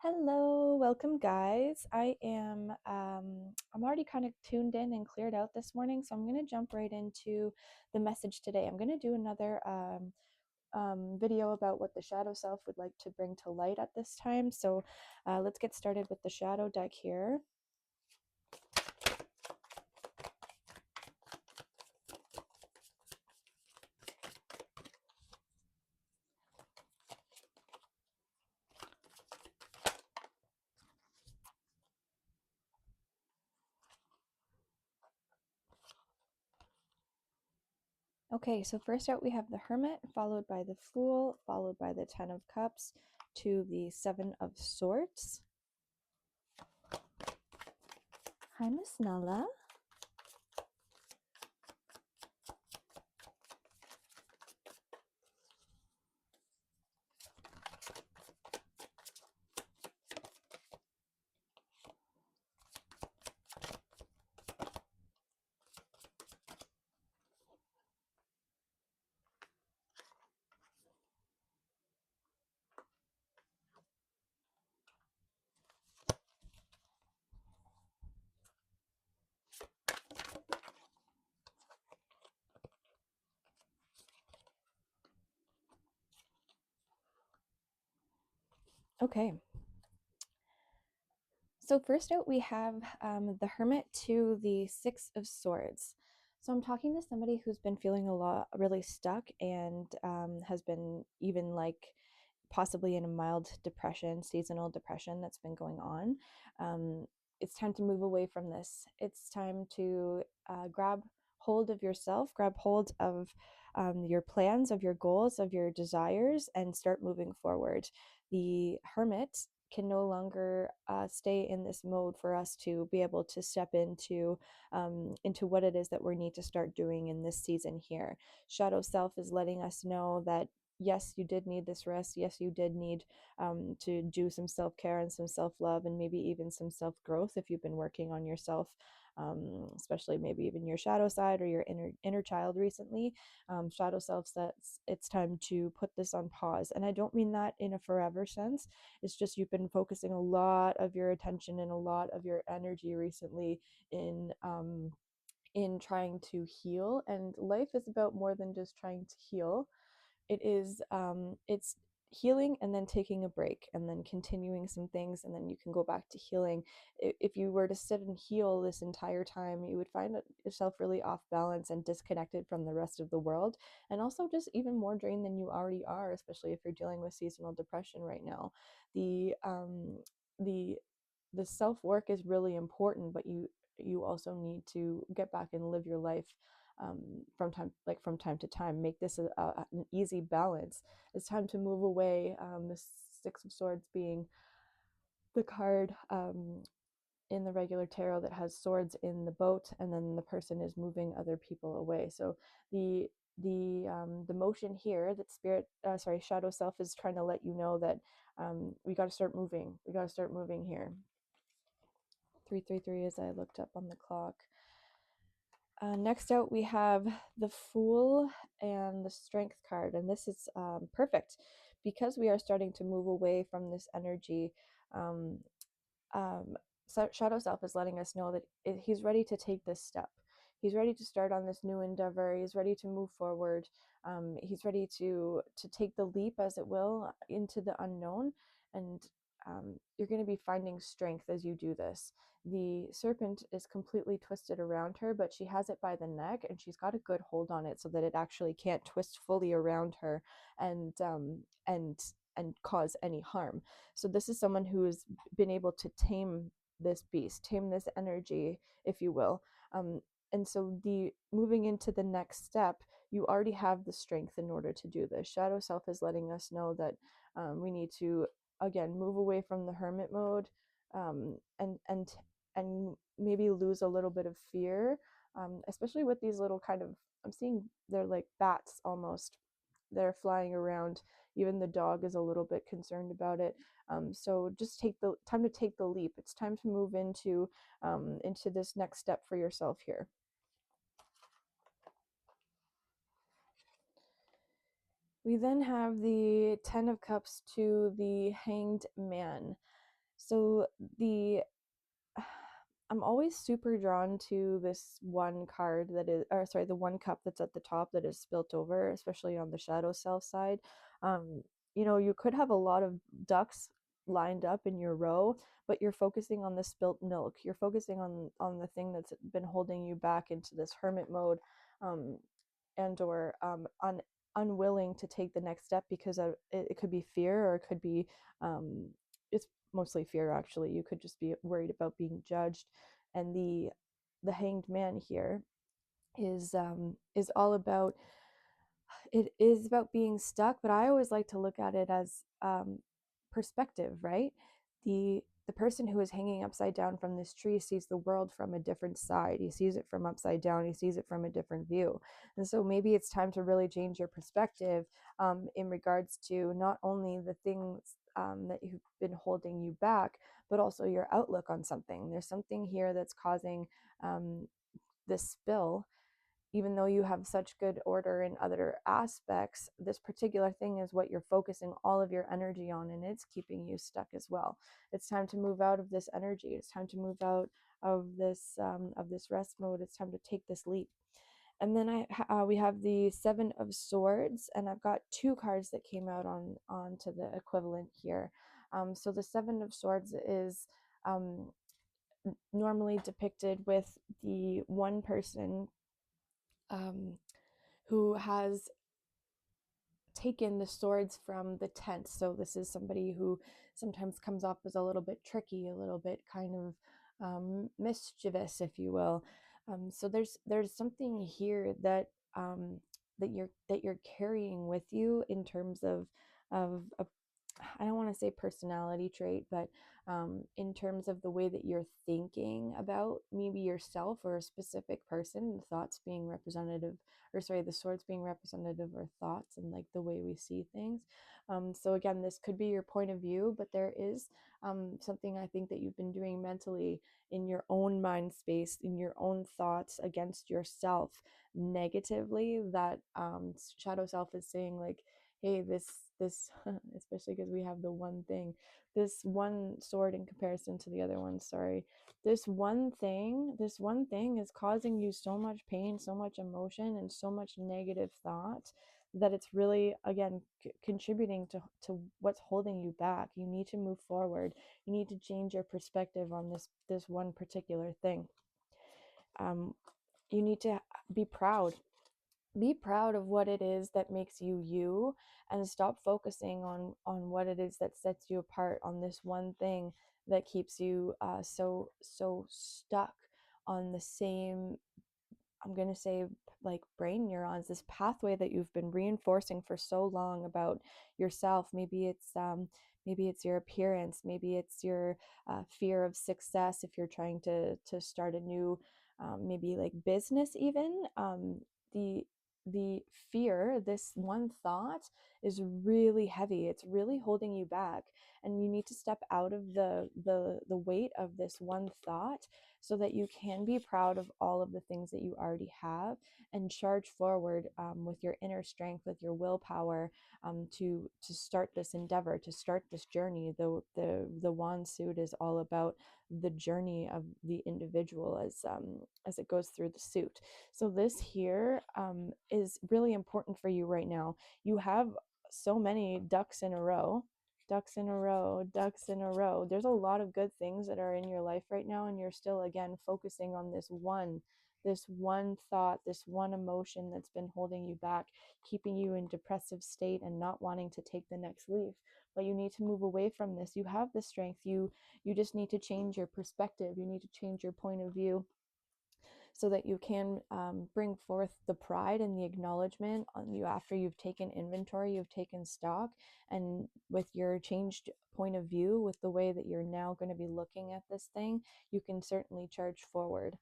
Hello, welcome guys. I'm already kind of tuned in and cleared out this morning, so I'm going to jump right into the message today. I'm going to do another video about what the shadow self would like to bring to light at this time. So let's get started with the shadow deck here. Okay, so first out we have the Hermit, followed by the Fool, followed by the Ten of Cups, to the Seven of Swords. Hi, Miss Nella. Okay. So first out, we have the Hermit to the Six of Swords. So I'm talking to somebody who's been feeling really stuck and has been even like possibly in a mild depression, seasonal depression that's been going on. It's time to move away from this. It's time to grab hold of yourself, grab hold of your plans, of your goals, of your desires, and start moving forward. The Hermit can no longer stay in this mode for us to be able to step into what it is that we need to start doing in this season here. Shadow Self is letting us know that yes, you did need this rest. Yes, you did need to do some self-care and some self-love and maybe even some self-growth if you've been working on yourself, especially maybe even your shadow side or your inner child recently. Shadow self says it's time to put this on pause. And I don't mean that in a forever sense. It's just you've been focusing a lot of your attention and a lot of your energy recently in trying to heal. And life is about more than just trying to heal. It's healing and then taking a break and then continuing some things, and then you can go back to healing. If you were to sit and heal this entire time, you would find yourself really off balance and disconnected from the rest of the world, and also just even more drained than you already are, especially if you're dealing with seasonal depression right now. The um the the self work is really important, but you also need to get back and live your life from time to time. Make this an easy balance. It's time to move away. The Six of Swords being the card in the regular tarot that has swords in the boat, and then the person is moving other people away. So the motion here that shadow self is trying to let you know that we got to start moving. We got to start moving here. 333 as I looked up on the clock. Next out, we have the Fool and the Strength card, and this is perfect because we are starting to move away from this energy. Um, so Shadow Self is letting us know that he's ready to take this step. He's ready to start on this new endeavor. He's ready to move forward. He's ready to take the leap, as it will, into the unknown, and you're going to be finding strength as you do this. The serpent is completely twisted around her, but she has it by the neck, and she's got a good hold on it so that it actually can't twist fully around her and cause any harm. So this is someone who has been able to tame this beast, tame this energy, if you will. And so the moving into the next step, you already have the strength in order to do this. Shadow Self is letting us know that we need to again move away from the hermit mode, and maybe lose a little bit of fear, especially with these little kind of, I'm seeing they're like bats almost. They're flying around. Even the dog is a little bit concerned about it. So just take the time to take the leap. It's time to move into this next step for yourself here. We then have the Ten of Cups to the Hanged Man. So the I'm always super drawn to this one card that is, or sorry, the one cup that's at the top that is spilt over, especially on the shadow self side. Um, you could have a lot of ducks lined up in your row, but you're focusing on the spilt milk. You're focusing on the thing that's been holding you back into this hermit mode, um, and or unwilling to take the next step because it could be fear, or it could be um, it's mostly fear actually. You could just be worried about being judged, and the hanged man here is all about, it is about being stuck, but I always like to look at it as perspective, right? The person who is hanging upside down from this tree sees the world from a different side. He sees it from upside down. He sees it from a different view. And so maybe it's time to really change your perspective in regards to not only the things that you've been holding you back, but also your outlook on something. There's something here that's causing um, this spill. Even though you have such good order in other aspects, this particular thing is what you're focusing all of your energy on, and it's keeping you stuck as well. It's time to move out of this energy. It's time to move out of this rest mode. It's time to take this leap. And then we have the Seven of Swords, and I've got two cards that came out onto the equivalent here. So the Seven of Swords is um, normally depicted with the one person um, who has taken the swords from the tent. So this is somebody who sometimes comes off as a little bit tricky, a little bit kind of mischievous, if you will. So there's something here that that you're carrying with you in terms of I don't want to say personality trait, but in terms of the way that you're thinking about maybe yourself or a specific person, the thoughts being representative, or sorry, the swords being representative or thoughts and like the way we see things. So again, this could be your point of view, but there is something I think that you've been doing mentally in your own mind space, in your own thoughts against yourself negatively, that shadow self is saying like, hey, this especially because we have the one thing, this one sword in comparison to the other one, sorry, this one thing is causing you so much pain, so much emotion, and so much negative thought that it's really, again, contributing to what's holding you back. You need to move forward. You need to change your perspective on this one particular thing. um, you need to be proud of what it is that makes you you, and stop focusing on what it is that sets you apart, on this one thing that keeps you so stuck on the same, I'm going to say, like brain neurons, this pathway that you've been reinforcing for so long about yourself. Maybe it's your appearance, maybe it's your fear of success if you're trying to start a new maybe like business even. The fear, this one thought, is really heavy. It's really holding you back, and you need to step out of the weight of this one thought so that you can be proud of all of the things that you already have, and charge forward with your inner strength, with your willpower, to start this endeavor, to start this journey. The wand suit is all about the journey of the individual as it goes through the suit. So this here is really important for you right now. You have so many ducks in a row, ducks in a row, ducks in a row. There's a lot of good things that are in your life right now, and you're still, again, focusing on this one thought, this one emotion that's been holding you back, keeping you in depressive state and not wanting to take the next leap. But you need to move away from this. You have the strength. You just need to change your perspective. You need to change your point of view so that you can bring forth the pride and the acknowledgement on you after you've taken inventory, you've taken stock, and with your changed point of view, with the way that you're now going to be looking at this thing, you can certainly charge forward.